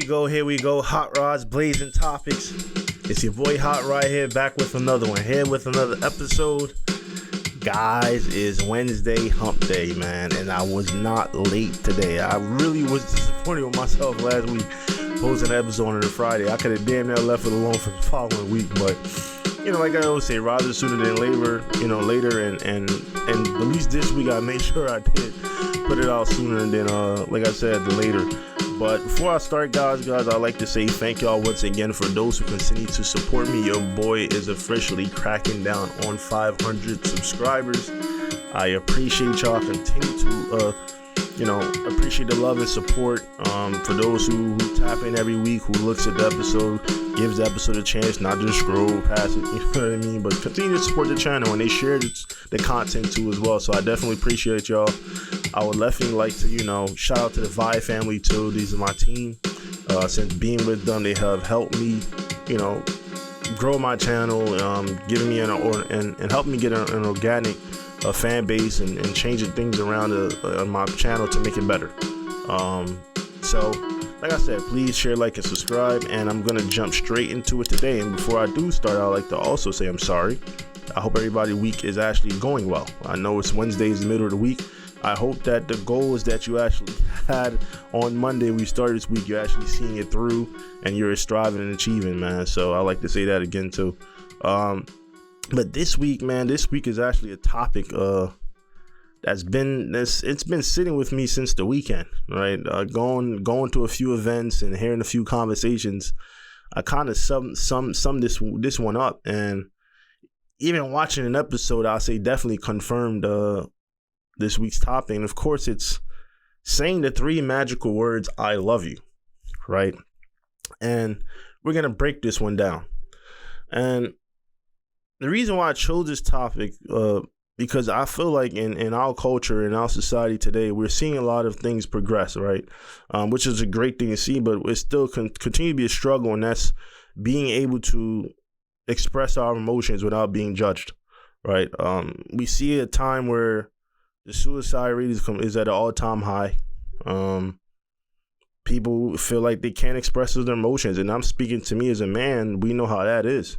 Here we go. Hot Rods, blazing topics. It's your boy Hot Rod here, back with another one. Here with another episode. Guys, it's Wednesday, hump day, man. And I was not late today. I really was disappointed with myself last week. Posting an episode on a Friday. I could have damn near left it alone for the following week. But, like I always say, rather sooner than later. And at least this week I made sure I did put it out sooner than, like I said, the later. But before I start, guys, I'd like to say thank y'all once again for those who continue to support me. Your boy is officially cracking down on 500 subscribers. I appreciate y'all. Continue to, appreciate the love and support. For those who tap in every week, who looks at the episode, gives the episode a chance, not just scroll past it, you know what I mean? But continue to support the channel, and they share the content too as well. So I definitely appreciate y'all. I would definitely like to, shout out to the Vibe family too. These are my team. Since being with them, they have helped me, grow my channel, giving me and helped me get an organic fan base and changing things around on my channel to make it better. So, like I said, please share, like, and subscribe. And I'm gonna jump straight into it today. And before I do start, I'd like to also say I'm sorry. I hope everybody's week is actually going well. I know it's Wednesdays, the middle of the week. I hope that the goals that you actually had on Monday, we started this week, you're actually seeing it through and you're striving and achieving, man. So I like to say that again too. But this week is actually a topic it's been sitting with me since the weekend, right? Going to a few events and hearing a few conversations, I kind of sum this one up, and even watching an episode, I'll say definitely confirmed this week's topic. And of course, it's saying the 3 magical words, I love you, right? And we're going to break this one down. And the reason why I chose this topic, because I feel like in our culture, in our society today, we're seeing a lot of things progress, right? Which is a great thing to see, but it still continue to be a struggle, and that's being able to express our emotions without being judged, right? We see a time where the suicide rate is at an all-time high. People feel like they can't express their emotions, and I'm speaking to me as a man. We know how that is,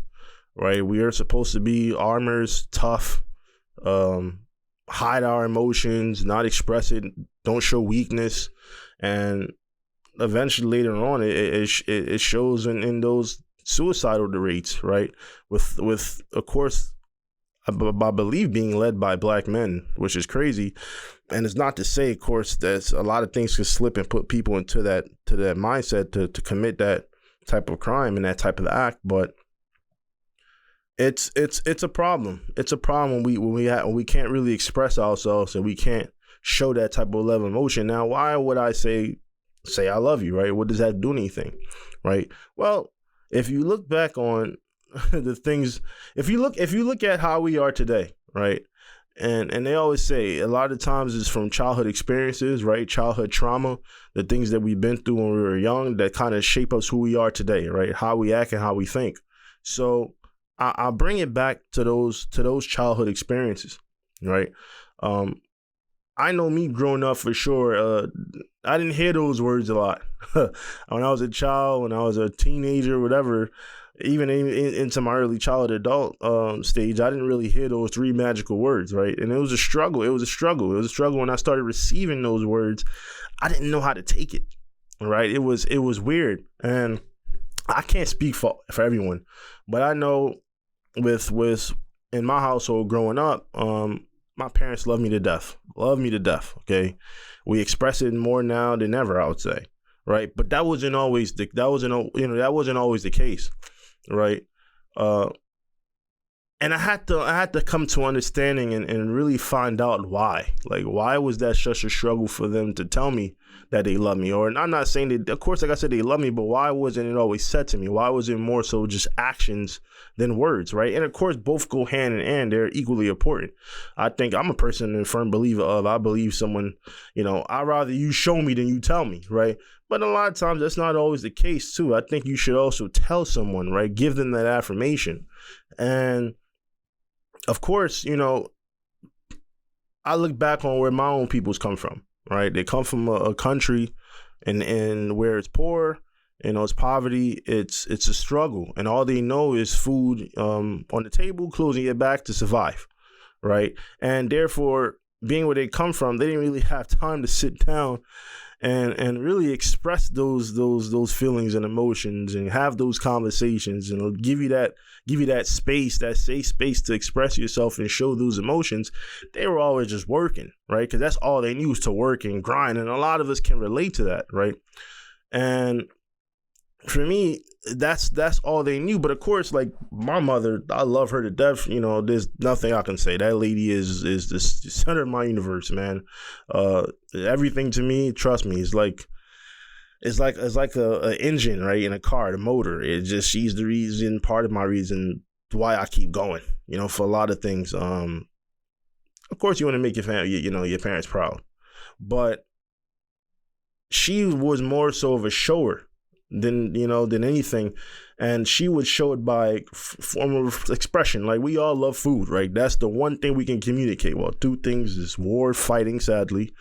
right? We are supposed to be armors, tough, hide our emotions, not express it, don't show weakness, and eventually later on, it shows in those suicidal rates, right? With of course, I believe being led by black men, which is crazy. And it's not to say, of course, that a lot of things can slip and put people into that mindset to commit that type of crime and that type of act. But it's a problem. It's a problem when we can't really express ourselves and we can't show that type of level of emotion. Now, why would I say I love you, right? What does that do anything, right? Well, if you look back on the things, if you look at how we are today, right? And they always say a lot of times it's from childhood experiences, right? Childhood trauma, the things that we've been through when we were young that kind of shape us who we are today, right? How we act and how we think. So I'll bring it back to those childhood experiences, right? I know me growing up for sure. I didn't hear those words a lot when I was a child, when I was a teenager, whatever. Even into my early childhood adult stage, I didn't really hear those 3 magical words, right? And it was a struggle. It was a struggle when I started receiving those words. I didn't know how to take it, right? It was weird, and I can't speak for everyone, but I know with in my household growing up, my parents love me to death. Okay, we express it more now than ever, I would say, right? But that wasn't always the case. Right. And I had to come to understanding and really find out why. Like, why was that such a struggle for them to tell me that they love me? Or, and I'm not saying that, of course, like I said, they love me, but why wasn't it always said to me? Why was it more so just actions than words, right? And of course, both go hand in hand. They're equally important. I think I'm a person and firm believer of, I believe someone, I'd rather you show me than you tell me, right? But a lot of times that's not always the case too. I think you should also tell someone, right? Give them that affirmation. And of course, I look back on where my own peoples come from, right? They come from a country and where it's poor It's poverty. It's a struggle, and all they know is food on the table, closing your back to survive, right? And therefore, being where they come from, they didn't really have time to sit down and really express those feelings and emotions and have those conversations and give you that space, that safe space to express yourself and show those emotions. They were always just working, right? Because that's all they knew, was to work and grind, and a lot of us can relate to that, right? And for me, that's all they knew. But of course, like my mother, I love her to death. There's nothing I can say. That lady is the center of my universe, man. Everything to me, trust me, is like a engine, right, in a car, the motor. She's the reason, part of my reason why I keep going. For a lot of things. Of course, you want to make your family, your parents proud, but she was more so of a shower than anything, and she would show it by form of expression. Like, we all love food, right? That's the one thing we can communicate. Well, two things is war, fighting, sadly,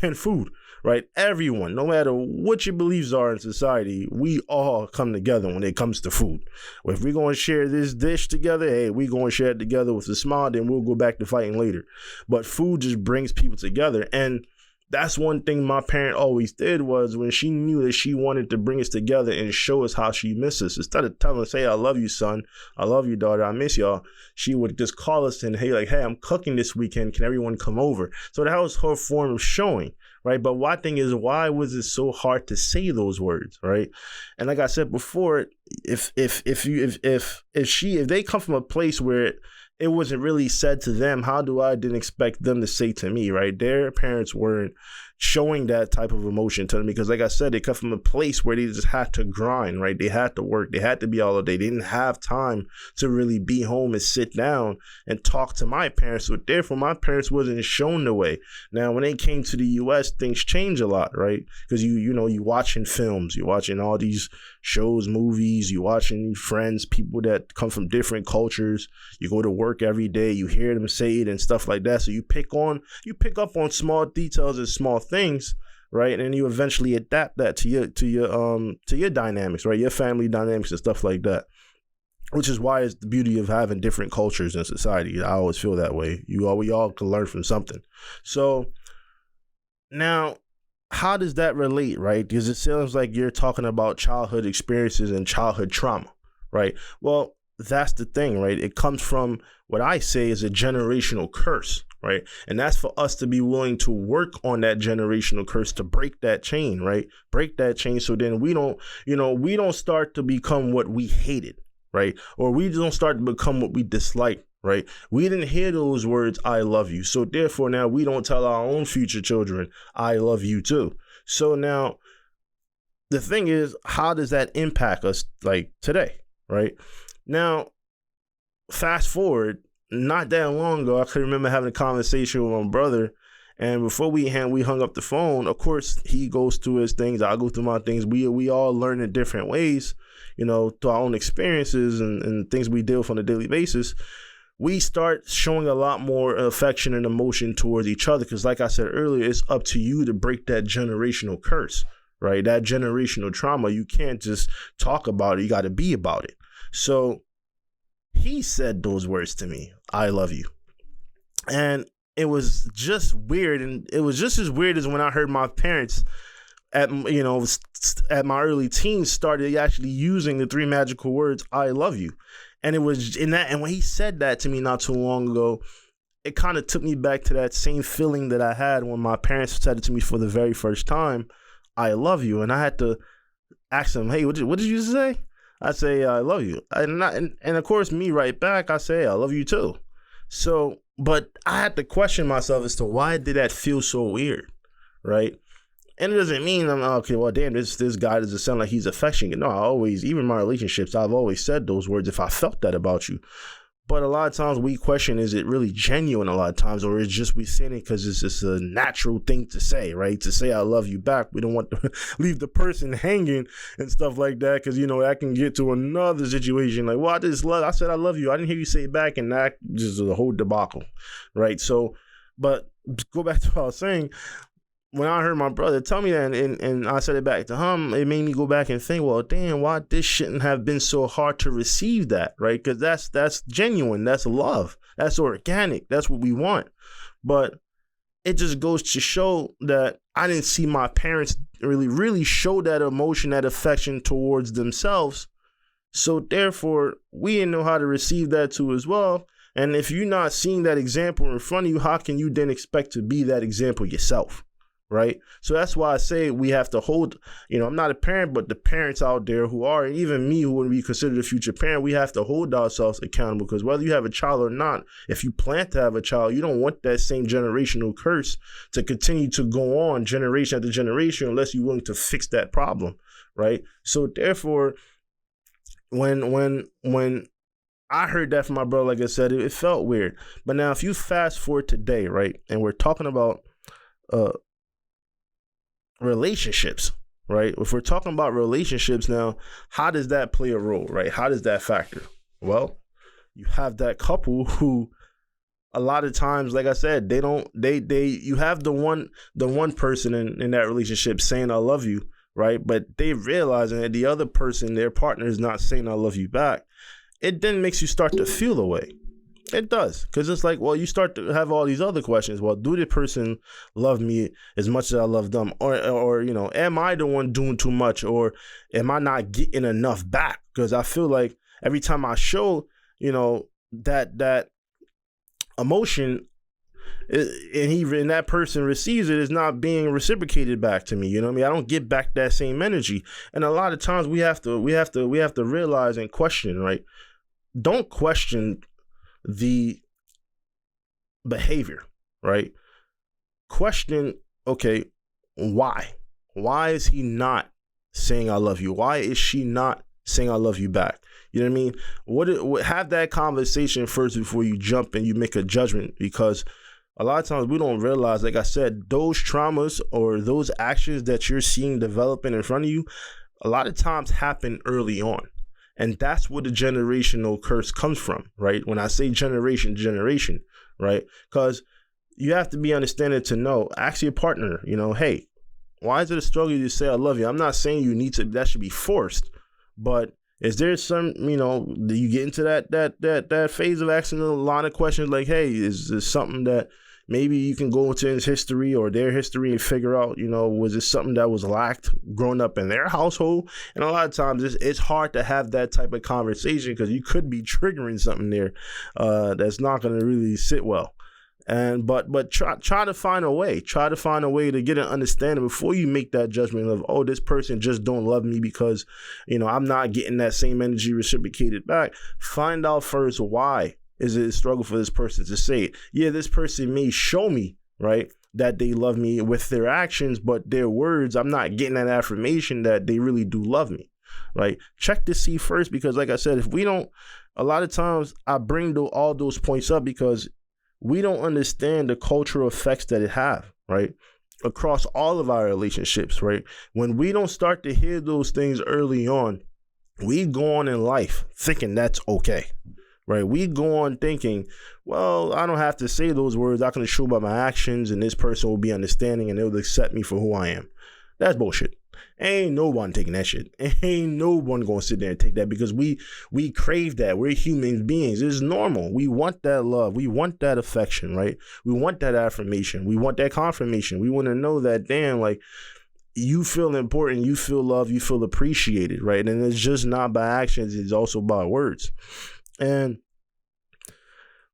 and food, right? Everyone, no matter what your beliefs are in society, we all come together when it comes to food. Well, if we're going to share this dish together, hey, we're going to share it together with a smile, then we'll go back to fighting later. But food just brings people together, and that's one thing my parent always did, was when she knew that she wanted to bring us together and show us how she misses us. Instead of telling us, hey, I love you, son, I love you, daughter, I miss y'all, she would just call us and, hey, I'm cooking this weekend. Can everyone come over? So that was her form of showing, right? But one thing is, why was it so hard to say those words, right? And like I said before, if they come from a place where it wasn't really said to them, how do I then expect them to say to me, right? Their parents weren't showing that type of emotion to them, because like I said, they come from a place where they just had to grind, right? They had to work. They had to be all day. They didn't have time to really be home and sit down and talk to my parents. So therefore, my parents wasn't shown the way. Now, when they came to the U.S., things changed a lot, right? Because you watching films, you're watching all these shows, movies, you watching friends, people that come from different cultures. You go to work every day, you hear them say it and stuff like that. So you pick up on small details and small things, right? And you eventually adapt that to your dynamics, right? Your family dynamics and stuff like that. Which is why it's the beauty of having different cultures in society. I always feel that way. We all can learn from something. So now, how does that relate, right? Because it sounds like you're talking about childhood experiences and childhood trauma, right? Well, that's the thing, right? It comes from what I say is a generational curse, right? And that's for us to be willing to work on that generational curse, to break that chain, right? Break that chain, so then we don't start to become what we hated, right? Or we don't start to become what we dislike, right? We didn't hear those words, I love you. So therefore, now we don't tell our own future children, I love you too. So now the thing is, how does that impact us like today, right? Now, fast forward, not that long ago, I could remember having a conversation with my brother, and before we hung up the phone, of course, he goes through his things, I go through my things. We all learn in different ways, through our own experiences and things we deal with on a daily basis. We start showing a lot more affection and emotion towards each other, because like I said earlier, it's up to you to break that generational curse, right? That generational trauma. You can't just talk about it. You got to be about it. So he said those words to me, I love you. And it was just weird. And it was just as weird as when I heard my parents at my early teens started actually using the three magical words, I love you. And it was in that. And when he said that to me not too long ago, it kind of took me back to that same feeling that I had when my parents said it to me for the very first time, I love you. And I had to ask them, hey, what did you say? I say, I love you. And of course, me right back, I say, I love you too. So, but I had to question myself as to why did that feel so weird, right? And it doesn't mean I'm okay, well, damn, this guy doesn't sound like he's affectionate. No, even my relationships, I've always said those words if I felt that about you. But a lot of times we question, is it really genuine a lot of times, or is just we saying it because it's just a natural thing to say, right? To say I love you back. We don't want to leave the person hanging and stuff like that, because, that can get to another situation. Like, well, I said I love you. I didn't hear you say it back, and that just is a whole debacle, right? So, but go back to what I was saying. when I heard my brother tell me that, and I said it back to him, it made me go back and think, well, damn, why this shouldn't have been so hard to receive that, right? Because that's genuine, that's love, that's organic, that's what we want. But it just goes to show that I didn't see my parents really show that emotion, that affection towards themselves. So therefore, we didn't know how to receive that too as well. And if you're not seeing that example in front of you, how can you then expect to be that example yourself? Right? So that's why I say we have to hold, I'm not a parent, but the parents out there who are, and even me who would be considered a future parent, we have to hold ourselves accountable, because whether you have a child or not, if you plan to have a child, you don't want that same generational curse to continue to go on generation after generation unless you're willing to fix that problem, right? So therefore, when I heard that from my brother, like I said, it felt weird. But now if you fast forward today, right, and we're talking about relationships, right? If we're talking about relationships now, how does that play a role, right? How does that factor? Well, you have that couple who a lot of times, like I said, you have the one person in that relationship saying I love you, right? But they realizing that the other person, their partner, is not saying I love you back. It then makes you start to feel the way. It does, because it's like, well, you start to have all these other questions. Well, do the person love me as much as I love them? Or am I the one doing too much? Or am I not getting enough back? Because I feel like every time I show, that emotion, and that person receives it, is not being reciprocated back to me. You know what I mean? I don't get back that same energy. And a lot of times we have to realize and question, right? Don't question the behavior, right? Question, okay, why? Why is he not saying I love you? Why is she not saying I love you back? You know what I mean? Have that conversation first before you jump and you make a judgment, because a lot of times we don't realize, like I said, those traumas or those actions that you're seeing developing in front of you, a lot of times happen early on. And that's where the generational curse comes from, right? When I say generation, right? Because you have to be understanding to know, ask your partner, hey, why is it a struggle to say I love you? I'm not saying that should be forced, but is there some, do you get into that phase of asking a lot of questions like, hey, is this something that maybe you can go into his history or their history and figure out, was it something that was lacked growing up in their household? And a lot of times it's hard to have that type of conversation because you could be triggering something there that's not going to really sit well. But try to find a way. Try to find a way to get an understanding before you make that judgment of, oh, this person just don't love me because, I'm not getting that same energy reciprocated back. Find out first, why is it a struggle for this person to say it? Yeah, this person may show me, right, that they love me with their actions, but their words, I'm not getting that affirmation that they really do love me, right? Check to see first, because like I said, if we don't, a lot of times I bring all those points up because we don't understand the cultural effects that it have, right? Across all of our relationships, right? When we don't start to hear those things early on, we go on in life thinking that's okay, right? We go on thinking, well, I don't have to say those words. I can show by my actions and this person will be understanding and they'll accept me for who I am. That's bullshit. Ain't no one taking that shit. Ain't no one going to sit there and take that, because we crave that. We're human beings. It's normal. We want that love. We want that affection, right? We want that affirmation. We want that confirmation. We want to know that, damn, like, you feel important, you feel loved, you feel appreciated, right? And it's just not by actions, it's also by words. And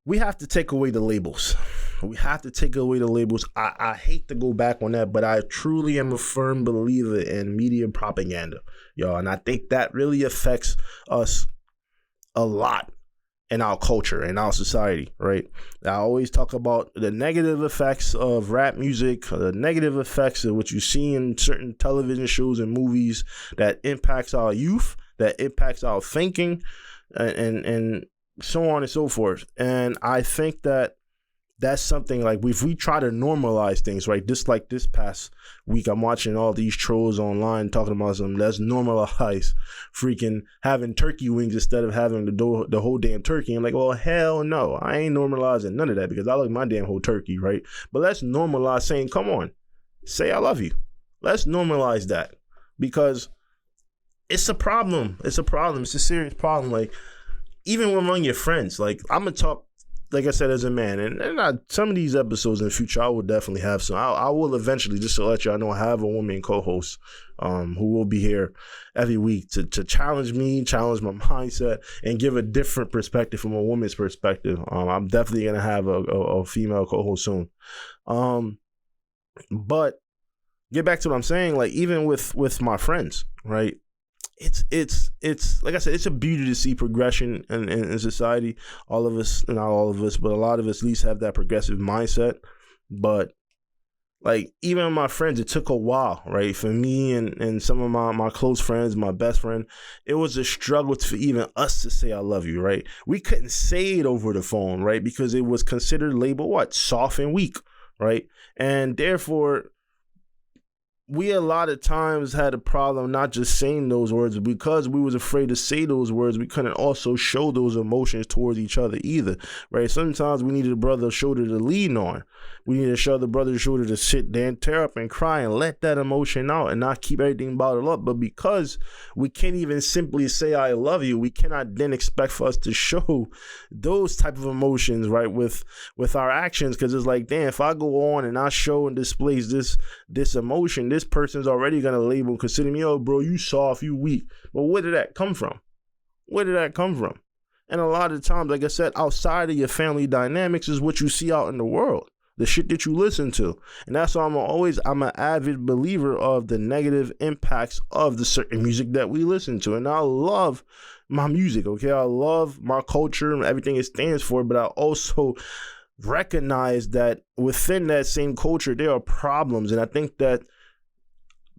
we have to take away the labels. We have to take away the labels. I hate to go back on that, but I truly am a firm believer in media propaganda, y'all. And I think that really affects us a lot in our culture, in our society, right? I always talk about the negative effects of rap music, the negative effects of what you see in certain television shows and movies that impacts our youth, that impacts our thinking, and so on and so forth. And I think that that's something, like, if we try to normalize things, right? Just like this past week, I'm watching all these trolls online talking about something. Let's normalize freaking having turkey wings instead of having the whole damn turkey. I'm like, well, hell no. I ain't normalizing none of that, because I like my damn whole turkey, right? But let's normalize saying, come on, Say I love you. Let's normalize that, because it's a problem. It's a problem. It's a serious problem. Like, even among your friends, like, I'm going to talk, like I said, as a man, and some of these episodes in the future, I will definitely have some. I will eventually, just to let y'all know, have a woman co-host who will be here every week to challenge me, challenge my mindset, and give a different perspective from a woman's perspective. I'm definitely going to have a female co-host soon. But get back to what I'm saying, like, even with my friends, right? It's like I said, it's a beauty to see progression in society. All of us, not all of us, but a lot of us at least have that progressive mindset. But like, even my friends, it took a while, right? For me and some of my close friends, my best friend, it was a struggle for even us to say I love you, right? We couldn't say it over the phone, right? Because it was considered labeled what? Soft and weak, right? And therefore, we a lot of times had a problem not just saying those words, because we was afraid to say those words. We couldn't also show those emotions towards each other either, right? Sometimes we needed a brother's shoulder to lean on. We needed to show the brother's shoulder to sit there and tear up and cry and let that emotion out and not keep everything bottled up. But because we can't even simply say I love you, we cannot then expect for us to show those type of emotions, right, with our actions. Because it's like, damn, if I go on and I show and display this emotion, this person's already going to label and consider me, oh, bro, you soft, you weak. But where did that come from? Where did that come from? And a lot of times, like I said, outside of your family dynamics is what you see out in the world, the shit that you listen to. And that's why I'm an avid believer of the negative impacts of the certain music that we listen to. And I love my music, okay? I love my culture and everything it stands for, but I also recognize that within that same culture, there are problems. And I think that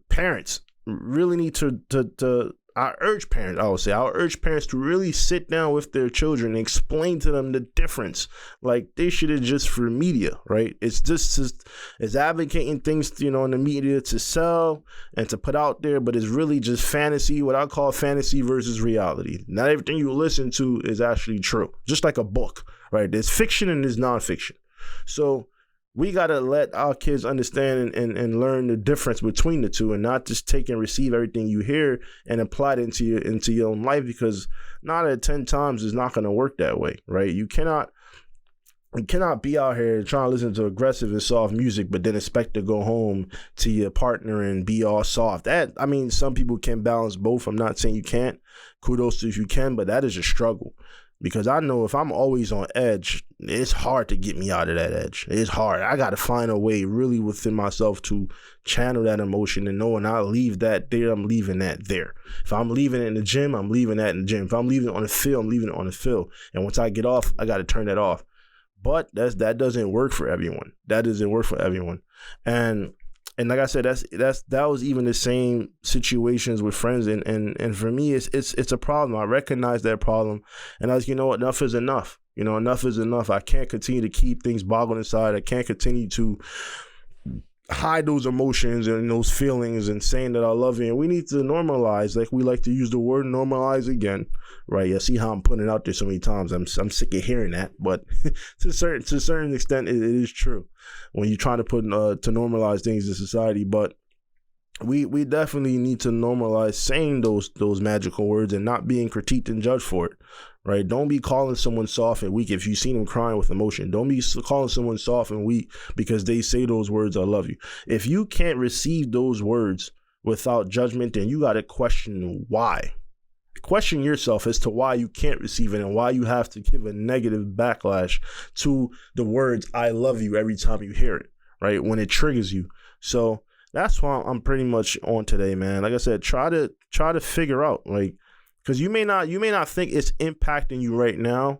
parents really need to I urge parents to really sit down with their children and explain to them the difference. Like, they shouldn't just for media, right? It's it's advocating things, in the media to sell and to put out there, but it's really just fantasy, what I call fantasy versus reality. Not everything you listen to is actually true. Just like a book, right? There's fiction and there's nonfiction. So we got to let our kids understand and learn the difference between the two, and not just take and receive everything you hear and apply it into your own life, because 9 out of 10 times is not going to work that way, right? You cannot be out here trying to listen to aggressive and soft music, but then expect to go home to your partner and be all soft. Some people can balance both. I'm not saying you can't. Kudos to if you can, but that is a struggle. Because I know if I'm always on edge, it's hard to get me out of that edge. It's hard. I got to find a way really within myself to channel that emotion and know when I leave that there, I'm leaving that there. If I'm leaving it in the gym, I'm leaving that in the gym. If I'm leaving it on the field, I'm leaving it on the field. And once I get off, I got to turn that off. But that doesn't work for everyone. That doesn't work for everyone. And like I said, that was even the same situations with friends, and for me, it's a problem. I recognize that problem, and I was, enough is enough. Enough is enough. I can't continue to keep things boggled inside. I can't continue to hide those emotions and those feelings and saying that I love you. And we need to normalize, like we like to use the word normalize again, right? You see how I'm putting it out there so many times. I'm sick of hearing that, but to a certain extent, it is true when you're trying to to normalize things in society. But we definitely need to normalize saying those magical words and not being critiqued and judged for it, right? Don't be calling someone soft and weak if you see them crying with emotion. Don't be calling someone soft and weak because they say those words, I love you. If you can't receive those words without judgment, then you got to question why. Question yourself as to why you can't receive it and why you have to give a negative backlash to the words I love you every time you hear it, right? When it triggers you. So that's why I'm pretty much on today, man. Like I said, try to figure out, like, because you may not think it's impacting you right now,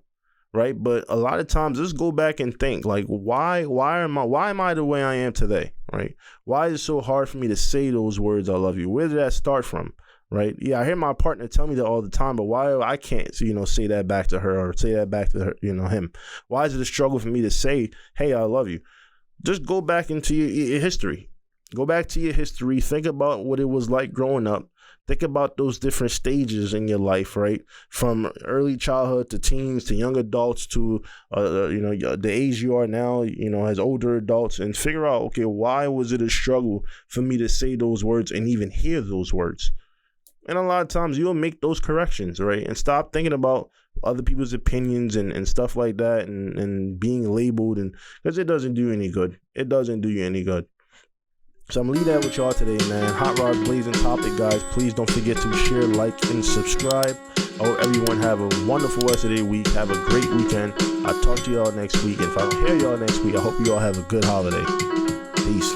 right? But a lot of times, just go back and think, like, why am I the way I am today, right? Why is it so hard for me to say those words I love you? Where did that start from, right? Yeah, I hear my partner tell me that all the time, but why I can't, say that back to her or say that back to her, him? Why is it a struggle for me to say, hey, I love you? Just go back into your history. Go back to your history. Think about what it was like growing up. Think about those different stages in your life, right? From early childhood to teens to young adults to, the age you are now, as older adults, and figure out, okay, why was it a struggle for me to say those words and even hear those words? And a lot of times you'll make those corrections, right? And stop thinking about other people's opinions and stuff like that and being labeled, and because it doesn't do any good. It doesn't do you any good. So I'm going to leave that with y'all today, man. Hot Rod's blazing topic, guys. Please don't forget to share, like, and subscribe. I hope everyone have a wonderful rest of their week. Have a great weekend. I'll talk to y'all next week. And if I don't hear y'all next week, I hope you all have a good holiday. Peace.